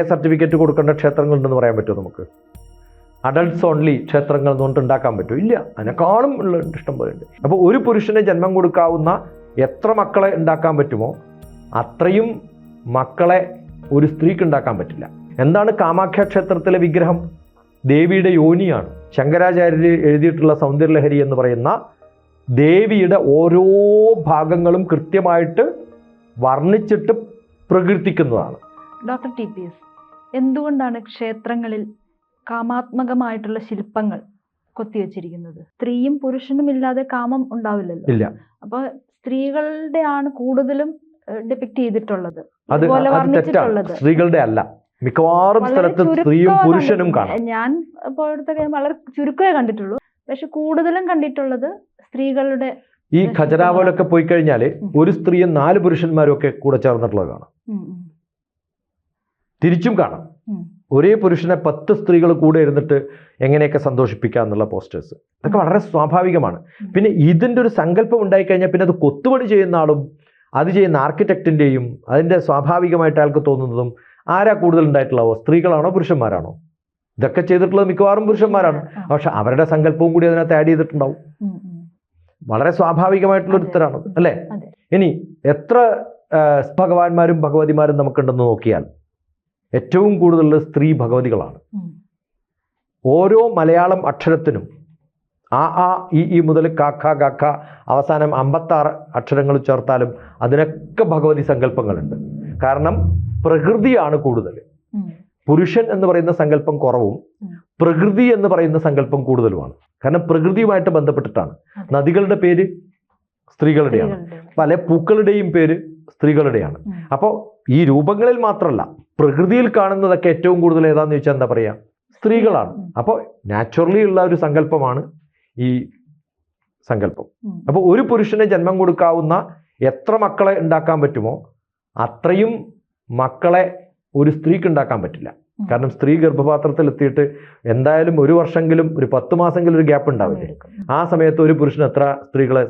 Certificate കൊടുക്കേണ്ട ക്ഷേത്രങ്ങളുണ്ടെന്ന് പറയാൻ പറ്റുമോ നമുക്ക്? അഡൾട്ട്സ് ഓൺലി ക്ഷേത്രങ്ങൾ എന്നുകൊണ്ട് ഉണ്ടാക്കാൻ പറ്റുമോ? ഇല്ല. അതിനേക്കാളും ഉള്ള ഇഷ്ടം പോലെ ഉണ്ട്. അപ്പോൾ ഒരു പുരുഷന് ജന്മം കൊടുക്കാവുന്ന എത്ര മക്കളെ ഉണ്ടാക്കാൻ പറ്റുമോ അത്രയും മക്കളെ ഒരു സ്ത്രീക്ക് ഉണ്ടാക്കാൻ പറ്റില്ല. എന്താണ് കാമാഖ്യ ക്ഷേത്രത്തിലെ വിഗ്രഹം? ദേവിയുടെ യോനിയാണ്. ശങ്കരാചാര്യർ എഴുതിയിട്ടുള്ള സൗന്ദര്യലഹരി എന്ന് പറയുന്ന ദേവിയുടെ ഓരോ ഭാഗങ്ങളും കൃത്യമായിട്ട് വർണ്ണിച്ചിട്ട് പ്രകീർത്തിക്കുന്നതാണ്. ഡോക്ടർ TPS, എന്തുകൊണ്ടാണ് ക്ഷേത്രങ്ങളിൽ കാമാത്മകമായിട്ടുള്ള ശില്പങ്ങൾ കൊത്തിവെച്ചിരിക്കുന്നത്? സ്ത്രീയും പുരുഷനും ഇല്ലാതെ കാമം ഉണ്ടാവില്ലല്ലോ. ഇല്ല. അപ്പൊ സ്ത്രീകളുടെ ആണ് കൂടുതലും ഡിപിക്ട് ചെയ്തിട്ടുള്ളത്, അത് തെറ്റാണ്. സ്ത്രീകളുടെ അല്ല, മിക്കവാറും സ്ഥലത്ത് സ്ത്രീയും പുരുഷനും കാണാം. ഞാൻ ഇപ്പോഴത്തെ വളരെ ചുരുക്കമേ കണ്ടിട്ടുള്ളൂ. പക്ഷെ കൂടുതലും കണ്ടിട്ടുള്ളത് സ്ത്രീകളുടെ. ഈ ഖജരാവോലൊക്കെ പോയി കഴിഞ്ഞാൽ ഒരു സ്ത്രീയും 4 പുരുഷന്മാരും ഒക്കെ കൂടെ ചേർന്നിട്ടുള്ളത് കാണാം. തിരിച്ചും കാണാം. ഒരേ പുരുഷനെ 10 സ്ത്രീകൾ കൂടെ ഇരുന്നിട്ട് എങ്ങനെയൊക്കെ സന്തോഷിപ്പിക്കുക എന്നുള്ള പോസ്റ്റേഴ്സ്, അതൊക്കെ വളരെ സ്വാഭാവികമാണ്. പിന്നെ ഇതിൻ്റെ ഒരു സങ്കല്പം ഉണ്ടായിക്കഴിഞ്ഞാൽ പിന്നെ അത് കൊത്തുപണി ചെയ്യുന്ന ആളും അത് ചെയ്യുന്ന ആർക്കിടെക്റ്റിൻ്റെയും അതിൻ്റെ സ്വാഭാവികമായിട്ട് അയാൾക്ക് തോന്നുന്നതും ആരാ കൂടുതൽ ഉണ്ടായിട്ടുള്ളവോ? സ്ത്രീകളാണോ പുരുഷന്മാരാണോ? ഇതൊക്കെ ചെയ്തിട്ടുള്ളത് മിക്കവാറും പുരുഷന്മാരാണ്. പക്ഷെ അവരുടെ സങ്കല്പവും കൂടി അതിനകത്ത് ആഡ് ചെയ്തിട്ടുണ്ടാവും. വളരെ സ്വാഭാവികമായിട്ടുള്ളൊരു ഉത്തരമാണ് അല്ലേ? ഇനി എത്ര ഭഗവാന്മാരും ഭഗവതിമാരും നമുക്കുണ്ടെന്ന് നോക്കിയാൽ ഏറ്റവും കൂടുതൽ സ്ത്രീ ഭഗവതികളാണ്. ഓരോ മലയാളം അക്ഷരത്തിനും ആ ഈ മുതൽ കാക്ക ഗക്ക അവസാനം 56 അക്ഷരങ്ങൾ ചേർത്താലും അതിനൊക്കെ ഭഗവതി സങ്കല്പങ്ങളുണ്ട്. കാരണം പ്രകൃതിയാണ് കൂടുതൽ. പുരുഷൻ എന്ന് പറയുന്ന സങ്കല്പം കുറവും പ്രകൃതി എന്ന് പറയുന്ന സങ്കല്പം കൂടുതലുമാണ്. കാരണം പ്രകൃതിയുമായിട്ട് ബന്ധപ്പെട്ടിട്ടാണ്. നദികളുടെ പേര് സ്ത്രീകളുടെയാണ്, പല പൂക്കളുടെയും പേര് സ്ത്രീകളുടെയാണ്. അപ്പോൾ ഈ രൂപങ്ങളിൽ മാത്രമല്ല, പ്രകൃതിയിൽ കാണുന്നതൊക്കെ ഏറ്റവും കൂടുതൽ ഏതാന്ന് ചോദിച്ചാൽ എന്താ പറയുക? സ്ത്രീകളാണ്. അപ്പോൾ നാച്ചുറലി ഉള്ള ഒരു സങ്കല്പമാണ് ഈ സങ്കല്പം. അപ്പോൾ ഒരു പുരുഷന് ജന്മം കൊടുക്കാവുന്ന എത്ര മക്കളെ ഉണ്ടാക്കാൻ പറ്റുമോ അത്രയും മക്കളെ ഒരു സ്ത്രീക്ക് ഉണ്ടാക്കാൻ പറ്റില്ല. കാരണം സ്ത്രീ ഗർഭപാത്രത്തിൽ എത്തിയിട്ട് എന്തായാലും 1 വർഷമെങ്കിലും ഒരു 10 മാസമെങ്കിലും ഒരു ഗ്യാപ്പ് ഉണ്ടാവില്ലേ? ആ സമയത്ത് ഒരു പുരുഷന് എത്ര സ്ത്രീകളെ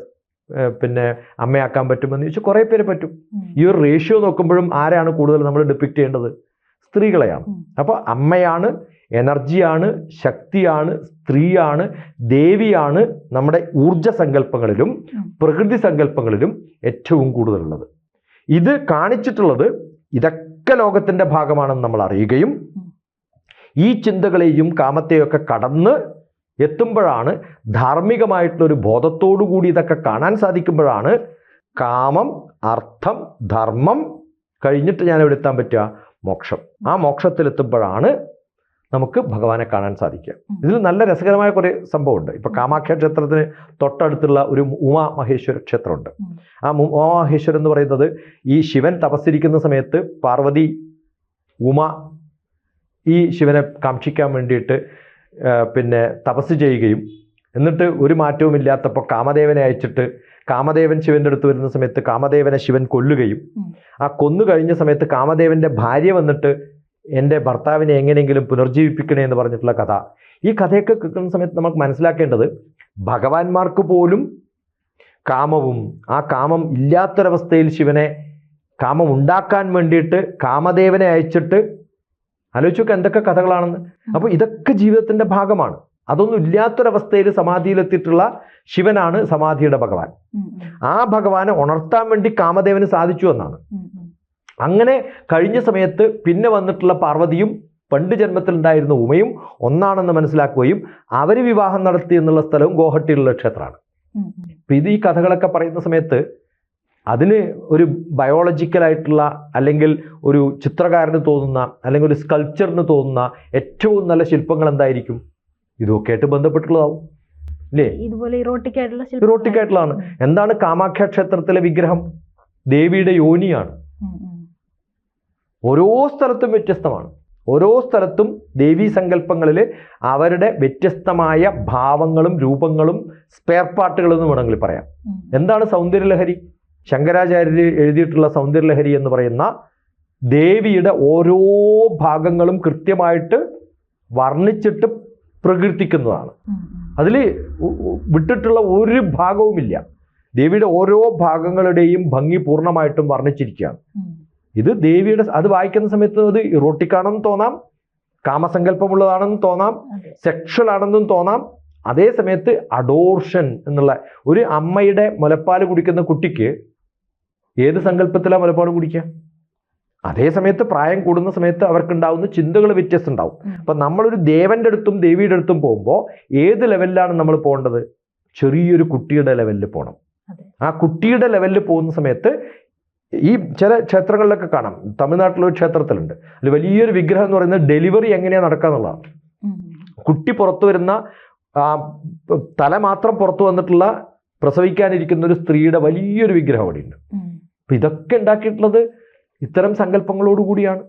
പിന്നെ അമ്മയാക്കാൻ പറ്റുമെന്ന് ചോദിച്ചാൽ കുറേ പേര് പറ്റും. ഈ ഒരു റേഷ്യോ നോക്കുമ്പോഴും ആരാണ് കൂടുതൽ നമ്മൾ ഡിപ്പിക്റ്റ് ചെയ്യേണ്ടത്? സ്ത്രീകളെയാണ്. അപ്പോൾ അമ്മയാണ്, എനർജിയാണ്, ശക്തിയാണ്, സ്ത്രീയാണ്, ദേവിയാണ് നമ്മുടെ ഊർജ സങ്കല്പങ്ങളിലും പ്രകൃതി സങ്കല്പങ്ങളിലും ഏറ്റവും കൂടുതലുള്ളത്. ഇത് കാണിച്ചിട്ടുള്ളത് ഇതൊക്കെ ലോകത്തിൻ്റെ ഭാഗമാണെന്ന് നമ്മൾ അറിയുകയും ഈ ചിന്തകളെയും കാമത്തെയൊക്കെ കടന്ന് എത്തുമ്പോഴാണ്, ധാർമ്മികമായിട്ടുള്ളൊരു ബോധത്തോടു കൂടി ഇതൊക്കെ കാണാൻ സാധിക്കുമ്പോഴാണ് കാമം, അർത്ഥം, ധർമ്മം കഴിഞ്ഞിട്ട് ഞാൻ എവിടെ എത്താൻ പറ്റുക? മോക്ഷം. ആ മോക്ഷത്തിലെത്തുമ്പോഴാണ് നമുക്ക് ഭഗവാനെ കാണാൻ സാധിക്കുക. ഇതിൽ നല്ല രസകരമായ കുറേ സംഭവമുണ്ട്. ഇപ്പോൾ കാമാഖ്യ ക്ഷേത്രത്തിന് തൊട്ടടുത്തുള്ള ഒരു ഉമാ മഹേശ്വര ക്ഷേത്രമുണ്ട്. ആ ഉമാ മഹേശ്വരൻ എന്ന് പറയുന്നത് ഈ ശിവൻ തപസ്സിരിക്കുന്ന സമയത്ത് പാർവതി ഉമ ഈ ശിവനെ കാക്ഷിക്കാൻ വേണ്ടിയിട്ട് പിന്നെ തപസ് ചെയ്യുകയും എന്നിട്ട് ഒരു മാറ്റവും ഇല്ലാത്തപ്പോൾ കാമദേവനെ അയച്ചിട്ട് കാമദേവൻ ശിവൻ്റെ അടുത്ത് വരുന്ന സമയത്ത് കാമദേവനെ ശിവൻ കൊല്ലുകയും ആ കൊന്നു കഴിഞ്ഞ സമയത്ത് കാമദേവൻ്റെ ഭാര്യ വന്നിട്ട് എൻ്റെ ഭർത്താവിനെ എങ്ങനെയെങ്കിലും പുനർജീവിപ്പിക്കണേ എന്ന് പറഞ്ഞിട്ടുള്ള കഥ. ഈ കഥയൊക്കെ കേൾക്കുന്ന സമയത്ത് നമുക്ക് മനസ്സിലാക്കേണ്ടത് ഭഗവാന്മാർക്ക് പോലും കാമവും ആ കാമം ഇല്ലാത്തൊരവസ്ഥയിൽ ശിവനെ കാമം ഉണ്ടാക്കാൻ വേണ്ടിയിട്ട് കാമദേവനെ അയച്ചിട്ട് ആലോചിച്ച് നോക്കുക എന്തൊക്കെ കഥകളാണെന്ന്. അപ്പോൾ ഇതൊക്കെ ജീവിതത്തിൻ്റെ ഭാഗമാണ്. അതൊന്നും ഇല്ലാത്തൊരവസ്ഥയിൽ സമാധിയിലെത്തിയിട്ടുള്ള ശിവനാണ് സമാധിയുടെ ഭഗവാൻ. ആ ഭഗവാനെ ഉണർത്താൻ വേണ്ടി കാമദേവന് സാധിച്ചു എന്നാണ്. അങ്ങനെ കഴിഞ്ഞ സമയത്ത് പിന്നെ വന്നിട്ടുള്ള പാർവതിയും പണ്ട് ജന്മത്തിൽ ഉണ്ടായിരുന്ന ഉമയും ഒന്നാണെന്ന് മനസ്സിലാക്കുകയും അവർ വിവാഹം നടത്തി എന്നുള്ള സ്ഥലവും ഗോഹട്ടിയിലുള്ള ക്ഷേത്രമാണ്. അപ്പം ഈ കഥകളൊക്കെ പറയുന്ന സമയത്ത് അതിന് ഒരു ബയോളജിക്കലായിട്ടുള്ള അല്ലെങ്കിൽ ഒരു ചിത്രകാരന് തോന്നുന്ന അല്ലെങ്കിൽ ഒരു സ്കൾപ്ചറിന് തോന്നുന്ന ഏറ്റവും നല്ല ശില്പങ്ങൾ എന്തായിരിക്കും? ഇതൊക്കെ ആയിട്ട് ബന്ധപ്പെട്ടുള്ളതാവും അല്ലേ? ഇതുപോലെ ഇറോട്ടിക് ആയിട്ടുള്ളതാണ്. എന്താണ് കാമാഖ്യ ക്ഷേത്രത്തിലെ വിഗ്രഹം? ദേവിയുടെ യോനിയാണ്. ഓരോ സ്ഥലത്തും വ്യത്യസ്തമാണ്. ഓരോ സ്ഥലത്തും ദേവീ സങ്കല്പങ്ങളിൽ അവരുടെ വ്യത്യസ്തമായ ഭാവങ്ങളും രൂപങ്ങളും സ്പെയർ പാർട്ടുകളെന്ന് വേണമെങ്കിൽ പറയാം. എന്താണ് സൗന്ദര്യലഹരി? ശങ്കരാചാര്യർ എഴുതിയിട്ടുള്ള സൗന്ദര്യലഹരി എന്ന് പറയുന്ന ദേവിയുടെ ഓരോ ഭാഗങ്ങളും കൃത്യമായിട്ട് വർണ്ണിച്ചിട്ട് പ്രകീർത്തിക്കുന്നതാണ്. അതിൽ വിട്ടിട്ടുള്ള ഒരു ഭാഗവുമില്ല. ദേവിയുടെ ഓരോ ഭാഗങ്ങളുടെയും ഭംഗി പൂർണ്ണമായിട്ടും വർണ്ണിച്ചിരിക്കുകയാണ്. ഇത് ദേവിയുടെ, അത് വായിക്കുന്ന സമയത്ത് അത് ഇറോട്ടിക്കാണെന്ന് തോന്നാം, കാമസങ്കല്പമുള്ളതാണെന്ന് തോന്നാം, സെക്ഷൽ ആണെന്നും തോന്നാം. അതേ സമയത്ത് അഡോർഷൻ എന്നുള്ള, ഒരു അമ്മയുടെ മുലപ്പാൽ കുടിക്കുന്ന കുട്ടിക്ക് ഏത് സങ്കല്പത്തിലാണ് മുലപ്പാൽ കുടിക്കുക? അതേ സമയത്ത് പ്രായം കൂടുന്ന സമയത്ത് അവർക്കുണ്ടാവുന്ന ചിന്തകൾ വ്യത്യസ്തം ഉണ്ടാവും. അപ്പം നമ്മളൊരു ദേവന്റെ അടുത്തും ദേവിയുടെ അടുത്തും പോകുമ്പോൾ ഏത് ലെവലിലാണ് നമ്മൾ പോകേണ്ടത്? ചെറിയൊരു കുട്ടിയുടെ ലെവലിൽ പോകണം. ആ കുട്ടിയുടെ ലെവലിൽ പോകുന്ന സമയത്ത് ഈ ചില ക്ഷേത്രങ്ങളിലൊക്കെ കാണാം, തമിഴ്നാട്ടിലൊരു ക്ഷേത്രത്തിലുണ്ട്, അതിൽ വലിയൊരു വിഗ്രഹം എന്ന് പറയുന്നത് ഡെലിവറി എങ്ങനെയാണ് നടക്കുക എന്നുള്ളതാണ്. കുട്ടി പുറത്തു വരുന്ന തല മാത്രം പുറത്തു വന്നിട്ടുള്ള പ്രസവിക്കാനിരിക്കുന്ന ഒരു സ്ത്രീയുടെ വലിയൊരു വിഗ്രഹം അവിടെയുണ്ട്. അപ്പം ഇതൊക്കെ ഉണ്ടാക്കിയിട്ടുള്ളത് ഇത്തരം സങ്കല്പങ്ങളോടുകൂടിയാണ്.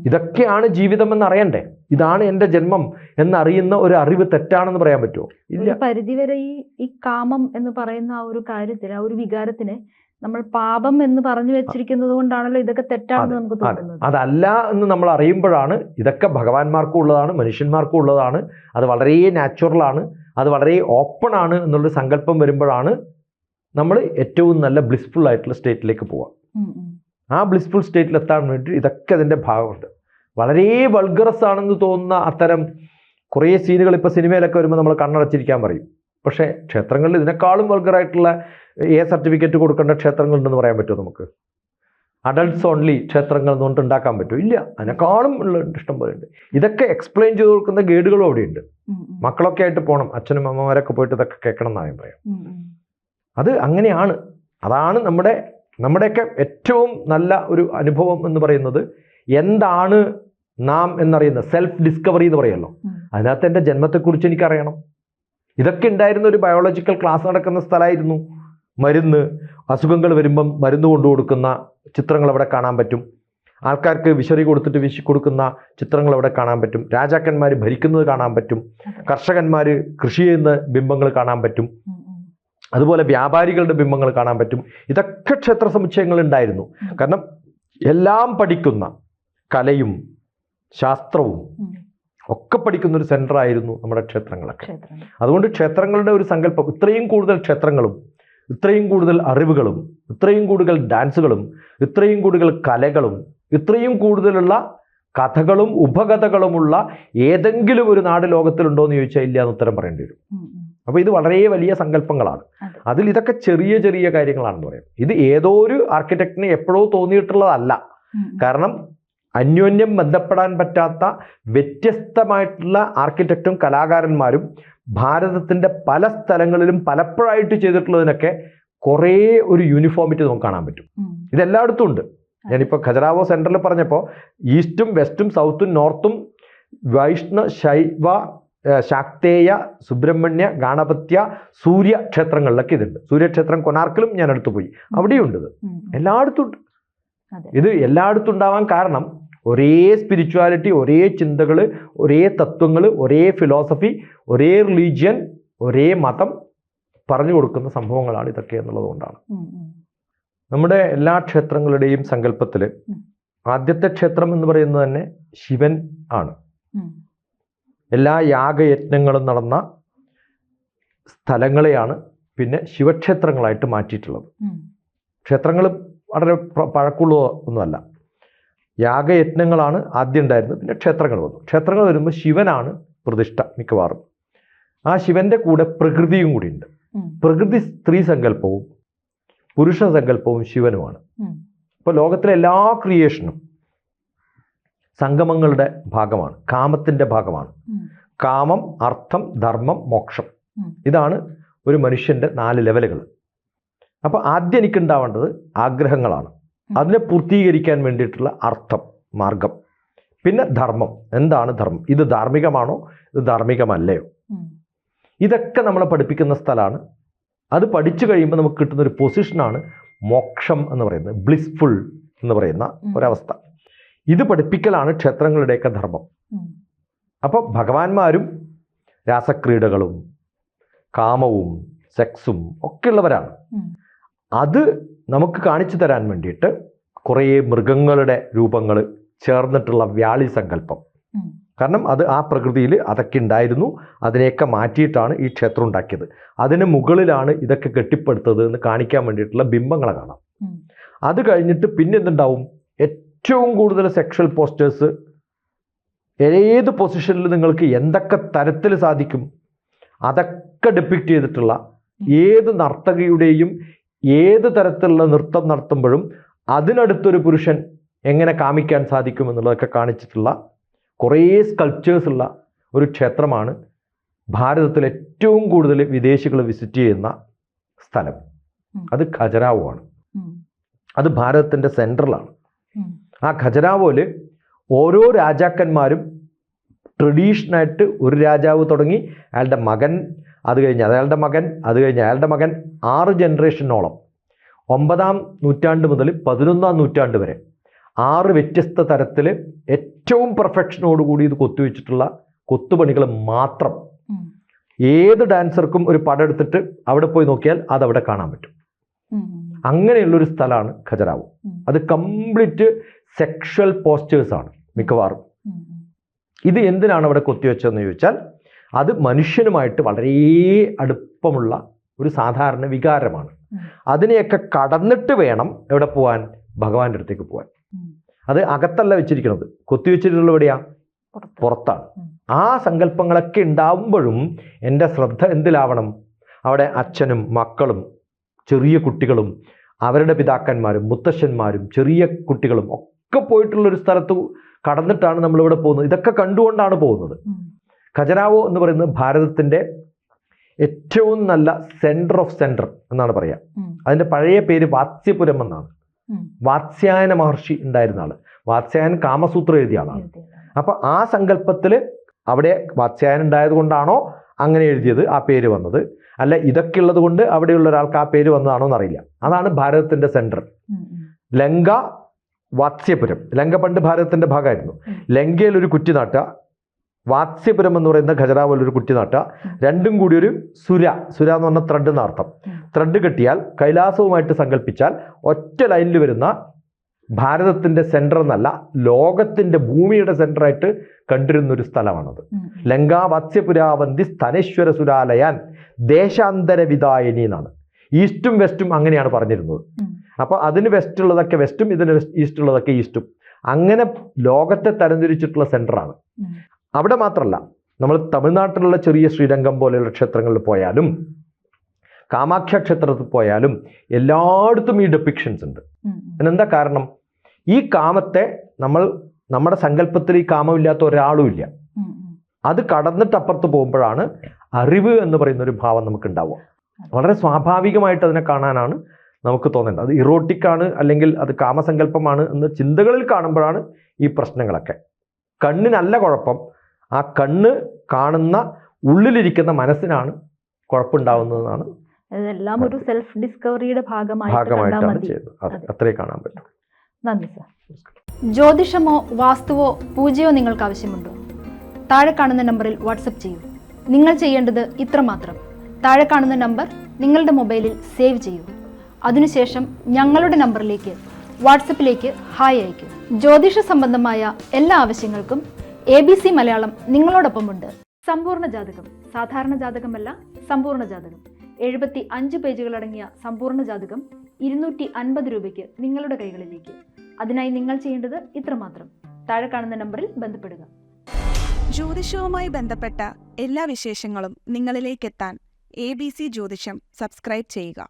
ഇതൊക്കെയാണ് ജീവിതം എന്ന് അറിയണ്ടേ? ഇതാണ് എൻ്റെ ജന്മം എന്നറിയുന്ന ഒരു അറിവ് തെറ്റാണെന്ന് പറയാൻ പറ്റുമോ? ഇല്ല. പരിധിവരെ ഈ കാമം എന്ന് പറയുന്ന ആ ഒരു കാര്യത്തിന്, ആ ഒരു വികാരത്തിന് നമ്മൾ പാപം എന്ന് പറഞ്ഞു വെച്ചിരിക്കുന്നത് കൊണ്ടാണല്ലോ ഇതൊക്കെ തെറ്റാണെന്ന് നമുക്ക് തോന്നുന്നത്. അതല്ല എന്ന് നമ്മൾ അറിയുമ്പോഴാണ് ഇതൊക്കെ ഭഗവാന്മാർക്കും ഉള്ളതാണ്, മനുഷ്യന്മാർക്കും ഉള്ളതാണ്, അത് വളരെ നാച്ചുറലാണ്, അത് വളരെ ഓപ്പൺ ആണ് എന്നുള്ളൊരു സങ്കല്പം വരുമ്പോഴാണ് നമ്മൾ ഏറ്റവും നല്ല ബ്ലിസ്ഫുൾ ആയിട്ടുള്ള സ്റ്റേറ്റിലേക്ക് പോവുക. ആ ബ്ലിസ്ഫുൾ സ്റ്റേറ്റിൽ എത്താൻ വേണ്ടി ഇതൊക്കെ അതിൻ്റെ ഭാഗമുണ്ട്. വളരെ വൾഗറസ് ആണെന്ന് തോന്നുന്ന അത്തരം കുറേ സീനുകൾ ഇപ്പോൾ സിനിമയിലൊക്കെ വരുമ്പോൾ നമ്മൾ കണ്ണടച്ചിരിക്കാൻ പറയും. പക്ഷേ ക്ഷേത്രങ്ങളിൽ ഇതിനേക്കാളും വൾഗറായിട്ടുള്ള സർട്ടിഫിക്കറ്റ് കൊടുക്കേണ്ട ക്ഷേത്രങ്ങളുണ്ടെന്ന് പറയാൻ പറ്റുമോ നമുക്ക്? അഡൾട്ട്സ് ഓൺലി ക്ഷേത്രങ്ങൾ എന്നുകൊണ്ട് ഉണ്ടാക്കാൻ പറ്റുമോ? ഇല്ല. അതിനേക്കാളും ഉള്ള ഇഷ്ടം പോലെ ഉണ്ട്. ഇതൊക്കെ എക്സ്പ്ലെയിൻ ചെയ്ത് കൊടുക്കുന്ന ഗൈഡുകളും അവിടെയുണ്ട്. മക്കളൊക്കെ ആയിട്ട് പോകണം, അച്ഛനും അമ്മമാരൊക്കെ പോയിട്ട് ഇതൊക്കെ കേൾക്കണം എന്നാണ് പറയാം. അത് അങ്ങനെയാണ്. അതാണ് നമ്മുടെയൊക്കെ ഏറ്റവും നല്ല ഒരു അനുഭവം എന്ന് പറയുന്നത്. എന്താണ് നാം എന്നറിയുന്ന സെൽഫ് ഡിസ്കവറി എന്ന് പറയുമല്ലോ, അതിനകത്ത് എൻ്റെ ജന്മത്തെക്കുറിച്ച് എനിക്കറിയണം. ഇതൊക്കെ ഉണ്ടായിരുന്ന ഒരു ബയോളജിക്കൽ ക്ലാസ് നടക്കുന്ന സ്ഥലമായിരുന്നു. മരുന്ന്, അസുഖങ്ങൾ വരുമ്പം മരുന്ന് കൊണ്ടു കൊടുക്കുന്ന ചിത്രങ്ങൾ അവിടെ കാണാൻ പറ്റും. ആൾക്കാർക്ക് വിശറി കൊടുത്തിട്ട് വിശി കൊടുക്കുന്ന ചിത്രങ്ങൾ അവിടെ കാണാൻ പറ്റും. രാജാക്കന്മാർ ഭരിക്കുന്നത് കാണാൻ പറ്റും. കർഷകന്മാർ കൃഷി ചെയ്യുന്ന ബിംബങ്ങൾ കാണാൻ പറ്റും. അതുപോലെ വ്യാപാരികളുടെ ബിംബങ്ങൾ കാണാൻ പറ്റും. ഇതൊക്കെ ക്ഷേത്ര സമുച്ചയങ്ങൾ ഉണ്ടായിരുന്നു. കാരണം എല്ലാം പഠിക്കുന്ന, കലയും ശാസ്ത്രവും ഒക്കെ പഠിക്കുന്ന ഒരു സെൻറ്റർ ആയിരുന്നു നമ്മുടെ ക്ഷേത്രങ്ങളൊക്കെ. അതുകൊണ്ട് ക്ഷേത്രങ്ങളുടെ ഒരു സങ്കല്പം, ഇത്രയും കൂടുതൽ ക്ഷേത്രങ്ങളും ഇത്രയും കൂടുതൽ അറിവുകളും ഇത്രയും കൂടുതൽ ഡാൻസുകളും ഇത്രയും കൂടുതൽ കലകളും ഇത്രയും കൂടുതലുള്ള കഥകളും ഉപകഥകളുമുള്ള ഏതെങ്കിലും ഒരു നാട് ലോകത്തിലുണ്ടോ എന്ന് ചോദിച്ചാൽ ഇല്ല എന്ന് ഉത്തരം പറയേണ്ടി വരും. അപ്പോൾ ഇത് വളരെ വലിയ സങ്കല്പങ്ങളാണ്. അതിൽ ഇതൊക്കെ ചെറിയ ചെറിയ കാര്യങ്ങളാണെന്ന് പറയാം. ഇത് ഏതോ ഒരു ആർക്കിടെക്റ്റിന് എപ്പോഴോ തോന്നിയിട്ടുള്ളതല്ല. കാരണം അന്യോന്യം ബന്ധപ്പെടാൻ പറ്റാത്ത വ്യത്യസ്തമായിട്ടുള്ള ആർക്കിടെക്റ്റും കലാകാരന്മാരും ഭാരതത്തിൻ്റെ പല സ്ഥലങ്ങളിലും പലപ്പോഴായിട്ട് ചെയ്തിട്ടുള്ളതിനൊക്കെ കുറേ ഒരു യൂണിഫോമിറ്റി നമുക്ക് കാണാൻ പറ്റും. ഇതെല്ലായിടത്തും ഉണ്ട്. ഞാനിപ്പോൾ ഖജരാവോ സെൻറ്ററിൽ പറഞ്ഞപ്പോൾ ഈസ്റ്റും വെസ്റ്റും സൗത്തും നോർത്തും വൈഷ്ണവ ശൈവ ശാക്തേയ സുബ്രഹ്മണ്യ ഗാണപത്യ സൂര്യ ക്ഷേത്രങ്ങളിലൊക്കെ ഇതുണ്ട്. സൂര്യക്ഷേത്രം കൊനാർക്കിലും ഞാൻ അടുത്ത് പോയി, അവിടെയും ഉണ്ട്. ഇത് എല്ലായിടത്തും ഉണ്ട്. ഇത് എല്ലായിടത്തും ഉണ്ടാവാൻ കാരണം ഒരേ സ്പിരിച്വാലിറ്റി, ഒരേ ചിന്തകൾ, ഒരേ തത്വങ്ങൾ, ഒരേ ഫിലോസഫി, ഒരേ റിലീജിയൻ, ഒരേ മതം പറഞ്ഞു കൊടുക്കുന്ന സംഭവങ്ങളാണ് ഇതൊക്കെ എന്നുള്ളത് കൊണ്ടാണ്. നമ്മുടെ എല്ലാ ക്ഷേത്രങ്ങളുടെയും സങ്കല്പത്തിൽ ആദ്യത്തെ ക്ഷേത്രം എന്ന് പറയുന്നത് തന്നെ ശിവൻ ആണ്. എല്ലാ യാഗയജ്ഞങ്ങളും നടന്ന സ്ഥലങ്ങളെയാണ് പിന്നെ ശിവക്ഷേത്രങ്ങളായിട്ട് മാറ്റിയിട്ടുള്ളത്. ക്ഷേത്രങ്ങൾ വളരെ പഴക്കമുള്ള ഒന്നുമല്ല. യാഗയജ്ഞങ്ങളാണ് ആദ്യം ഉണ്ടായിരുന്നത്, പിന്നെ ക്ഷേത്രങ്ങൾ വന്നു. ക്ഷേത്രങ്ങൾ വരുമ്പോൾ ശിവനാണ് പ്രതിഷ്ഠ മിക്കവാറും. ആ ശിവന്റെ കൂടെ പ്രകൃതിയും കൂടി ഉണ്ട്. പ്രകൃതി സ്ത്രീ സങ്കല്പവും പുരുഷ സങ്കല്പവും ശിവനുമാണ്. ഇപ്പോൾ ലോകത്തിലെ എല്ലാ ക്രിയേഷനും സംഗമങ്ങളുടെ ഭാഗമാണ്, കാമത്തിൻ്റെ ഭാഗമാണ്. കാമം, അർത്ഥം, ധർമ്മം, മോക്ഷം, ഇതാണ് ഒരു മനുഷ്യൻ്റെ 4 ലെവലുകൾ. അപ്പോൾ ആദ്യം എനിക്കുണ്ടാവേണ്ടത് ആഗ്രഹങ്ങളാണ്. അതിനെ പൂർത്തീകരിക്കാൻ വേണ്ടിയിട്ടുള്ള അർത്ഥം, മാർഗം. പിന്നെ ധർമ്മം. എന്താണ് ധർമ്മം? ഇത് ധാർമ്മികമാണോ, ഇത് ധാർമ്മികമല്ലയോ? ഇതൊക്കെ നമ്മളെ പഠിപ്പിക്കുന്ന സ്ഥലമാണ്. അത് പഠിച്ചു കഴിയുമ്പോൾ നമുക്ക് കിട്ടുന്ന ഒരു പൊസിഷനാണ് മോക്ഷം എന്ന് പറയുന്നത്, ബ്ലിസ്ഫുൾ എന്ന് പറയുന്ന ഒരവസ്ഥ. ഇത് പഠിപ്പിക്കലാണ് ക്ഷേത്രങ്ങളുടെയൊക്കെ ധർമ്മം. അപ്പോൾ ഭഗവാന്മാരും രാസക്രീഡകളും കാമവും സെക്സും ഒക്കെ ഉള്ളവരാണ്. അത് നമുക്ക് കാണിച്ചു തരാൻ വേണ്ടിയിട്ട് കുറേ മൃഗങ്ങളുടെ രൂപങ്ങൾ ചേർന്നിട്ടുള്ള വ്യാളി സങ്കല്പം. കാരണം അത് ആ പ്രകൃതിയിൽ അതൊക്കെ ഉണ്ടായിരുന്നു, അതിനെയൊക്കെ മാറ്റിയിട്ടാണ് ഈ ക്ഷേത്രം ഉണ്ടാക്കിയത്. അതിന് മുകളിലാണ് ഇതൊക്കെ കെട്ടിപ്പടുത്തത് എന്ന് കാണിക്കാൻ വേണ്ടിയിട്ടുള്ള ബിംബങ്ങളെ കാണാം. അത് കഴിഞ്ഞിട്ട് പിന്നെ എന്തുണ്ടാവും? ഏറ്റവും കൂടുതൽ സെക്ഷൽ പോസ്റ്റേഴ്സ് ഏത് പൊസിഷനിൽ നിങ്ങൾക്ക് എന്തൊക്കെ തരത്തിൽ സാധിക്കും അതൊക്കെ ഡെപ്പിക്റ്റ് ചെയ്തിട്ടുള്ള ഏത് നർത്തകിയുടെയും ഏത് തരത്തിലുള്ള നൃത്തം നടത്തുമ്പോഴും അതിനടുത്തൊരു പുരുഷൻ എങ്ങനെ കാമിക്കാൻ സാധിക്കും എന്നുള്ളതൊക്കെ കാണിച്ചിട്ടുള്ള കുറേ സ്കൾപ്ചേഴ്സ് ഉള്ള ഒരു ക്ഷേത്രമാണ് ഭാരതത്തിൽ ഏറ്റവും കൂടുതൽ വിദേശികൾ വിസിറ്റ് ചെയ്യുന്ന സ്ഥലം. അത് ഖജരാവോ ആണ്. അത് ഭാരതത്തിൻ്റെ സെൻട്രലാണ്. ആ ഖജരാവോയിൽ ഓരോ രാജാക്കന്മാരും ട്രഡീഷനായിട്ട് ഒരു രാജാവ് തുടങ്ങി അയാളുടെ മകൻ, അത് കഴിഞ്ഞ് അയാളുടെ മകൻ, അത് കഴിഞ്ഞ് അയാളുടെ മകൻ, 6 ജനറേഷനോളം 9-ാം നൂറ്റാണ്ട് മുതൽ 11-ാം നൂറ്റാണ്ട് വരെ 6 വ്യത്യസ്ത തരത്തിൽ ഏറ്റവും പെർഫെക്ഷനോടുകൂടി ഇത് കൊത്തുവെച്ചിട്ടുള്ള കൊത്തുപണികൾ മാത്രം. ഏത് ഡാൻസർക്കും ഒരു പടം എടുത്തിട്ട് അവിടെ പോയി നോക്കിയാൽ അതവിടെ കാണാൻ പറ്റും. അങ്ങനെയുള്ളൊരു സ്ഥലമാണ് ഖജരാവോ. അത് കംപ്ലീറ്റ് സെക്ഷൽ പോസ്റ്റേഴ്സാണ് മിക്കവാറും. ഇത് എന്തിനാണ് അവിടെ കൊത്തിവെച്ചതെന്ന് ചോദിച്ചാൽ അത് മനുഷ്യനുമായിട്ട് വളരെ അടുപ്പമുള്ള ഒരു സാധാരണ വികാരമാണ്. അതിനെയൊക്കെ കടന്നിട്ട് വേണം എവിടെ പോകാൻ? ഭഗവാന്റെ അടുത്തേക്ക് പോകാൻ. അത് അകത്തല്ല വെച്ചിരിക്കുന്നത്, കൊത്തിവെച്ചിട്ടുള്ള എവിടെയാ? പുറത്താണ്. ആ സങ്കല്പങ്ങളൊക്കെ ഉണ്ടാവുമ്പോഴും എൻ്റെ ശ്രദ്ധ എന്തിലാവണം? അവിടെ അച്ഛനും മക്കളും ചെറിയ കുട്ടികളും അവരുടെ പിതാക്കന്മാരും മുത്തശ്ശന്മാരും ചെറിയ കുട്ടികളും ഒക്കെ പോയിട്ടുള്ളൊരു സ്ഥലത്ത് കടന്നിട്ടാണ് നമ്മളിവിടെ പോകുന്നത്. ഇതൊക്കെ കണ്ടുകൊണ്ടാണ് പോകുന്നത്. ഖജരാവോ എന്ന് പറയുന്നത് ഭാരതത്തിൻ്റെ ഏറ്റവും നല്ല സെൻറ്റർ ഓഫ് സെൻറ്റർ എന്നാണ് പറയുക. അതിൻ്റെ പഴയ പേര് വാത്സ്യപുരം എന്നാണ്. വാത്സ്യായന മഹർഷി ഉണ്ടായിരുന്ന ആള്. വാത്സ്യായൻ കാമസൂത്രം എഴുതിയ ആളാണ്. അപ്പോൾ ആ സങ്കല്പത്തിൽ അവിടെ വാത്സ്യായൻ ഉണ്ടായത് കൊണ്ടാണോ അങ്ങനെ എഴുതിയത്, ആ പേര് വന്നത്, അല്ല ഇതൊക്കെ ഉള്ളത് കൊണ്ട് അവിടെയുള്ള ഒരാൾക്ക് ആ പേര് വന്നതാണോ എന്നറിയില്ല. അതാണ് ഭാരതത്തിൻ്റെ സെൻറ്റർ. ലങ്ക, വാത്സ്യപുരം. ലങ്ക പണ്ട് ഭാരതത്തിൻ്റെ ഭാഗമായിരുന്നു. ലങ്കയിൽ ഒരു കുറ്റിനാട്ട, വാത്സ്യപുരം എന്ന് പറയുന്ന ഖജരാവോയിൽ ഒരു കുറ്റിനാട്ട, രണ്ടും കൂടി ഒരു സുര എന്ന് പറഞ്ഞ ത്രെഡ് എന്നർത്ഥം. ത്രെഡ് കെട്ടിയാൽ കൈലാസവുമായിട്ട് സങ്കല്പിച്ചാൽ ഒറ്റ ലൈനിൽ വരുന്ന ഭാരതത്തിൻ്റെ സെൻറ്റർ എന്നല്ല, ലോകത്തിൻ്റെ ഭൂമിയുടെ സെൻറ്ററായിട്ട് കണ്ടിരുന്നൊരു സ്ഥലമാണത്. ലങ്കാ വാത്സ്യപുരാവന്തി സ്ഥനേശ്വര സുരാലയാൻ ദേശാന്തര വിദായനി എന്നാണ്. ഈസ്റ്റും വെസ്റ്റും അങ്ങനെയാണ് പറഞ്ഞിരുന്നത്. അപ്പോൾ അതിന് വെസ്റ്റ് ഉള്ളതൊക്കെ വെസ്റ്റും ഇതിന് ഈസ്റ്റ് ഉള്ളതൊക്കെ ഈസ്റ്റും, അങ്ങനെ ലോകത്തെ തരംതിരിച്ചിട്ടുള്ള സെൻറ്ററാണ്. അവിടെ മാത്രമല്ല, നമ്മൾ തമിഴ്നാട്ടിലുള്ള ചെറിയ ശ്രീരംഗം പോലെയുള്ള ക്ഷേത്രങ്ങളിൽ പോയാലും കാമാഖ്യ ക്ഷേത്രത്തിൽ പോയാലും എല്ലായിടത്തും ഈ ഡെപ്പിക്ഷൻസ് ഉണ്ട്. അതിനെന്താ കാരണം? ഈ കാമത്തെ നമ്മുടെ സങ്കല്പത്തിൽ ഈ കാമമില്ലാത്ത ഒരാളും ഇല്ല. അത് കടന്നിട്ട് അപ്പുറത്ത് പോകുമ്പോഴാണ് അറിവ് എന്ന് പറയുന്ന ഒരു ഭാവം നമുക്ക് ഉണ്ടാവുക. വളരെ സ്വാഭാവികമായിട്ട് അതിനെ കാണാനാണ് നമുക്ക് തോന്നേണ്ടത്. അത് ഇറോട്ടിക്കാണ് അല്ലെങ്കിൽ അത് കാമസങ്കല്പമാണ് എന്ന ചിന്തകളിൽ കാണുമ്പോഴാണ് ഈ പ്രശ്നങ്ങളൊക്കെ. കണ്ണിനല്ല കുഴപ്പം, ആ കണ്ണ് കാണുന്ന ഉള്ളിലിരിക്കുന്ന മനസ്സിനാണ് കുഴപ്പമുണ്ടാവുന്നതെന്നാണ്. അതെല്ലാം ഒരു സെൽഫ് ഡിസ്കവറിയുടെ ഭാഗമായിട്ടാണ് ചെയ്തത്. അത്രേ കാണാൻ പറ്റും. നന്ദി സർ. ജ്യോതിഷമോ വാസ്തുവോ പൂജയോ നിങ്ങൾക്ക് ആവശ്യമുണ്ടോ? താഴെ കാണുന്ന നമ്പറിൽ വാട്സപ്പ് ചെയ്യൂ. നിങ്ങൾ ചെയ്യേണ്ടത് ഇത്രമാത്രം: താഴെ കാണുന്ന നമ്പർ നിങ്ങളുടെ മൊബൈലിൽ സേവ് ചെയ്യൂ. അതിനുശേഷം ഞങ്ങളുടെ നമ്പറിലേക്ക് വാട്സപ്പിലേക്ക് ഹായ് അയക്കൂ. ജ്യോതിഷ സംബന്ധമായ എല്ലാ ആവശ്യങ്ങൾക്കും ABC മലയാളം നിങ്ങളോടൊപ്പമുണ്ട്. സമ്പൂർണ്ണ ജാതകം, സാധാരണ ജാതകമല്ല, സമ്പൂർണ്ണ ജാതകം. 75 പേജുകളടങ്ങിയ സമ്പൂർണ്ണ ജാതകം 250 രൂപയ്ക്ക് നിങ്ങളുടെ കൈകളിലേക്ക്. അതിനായി നിങ്ങൾ ചെയ്യേണ്ടത് ഇത്രമാത്രം: താഴെ കാണുന്ന നമ്പറിൽ ബന്ധപ്പെടുക. ജ്യോതിഷവുമായി ബന്ധപ്പെട്ട എല്ലാ വിശേഷങ്ങളും നിങ്ങളിലേക്കെത്താൻ ABC ജ്യോതിഷം സബ്സ്ക്രൈബ് ചെയ്യുക.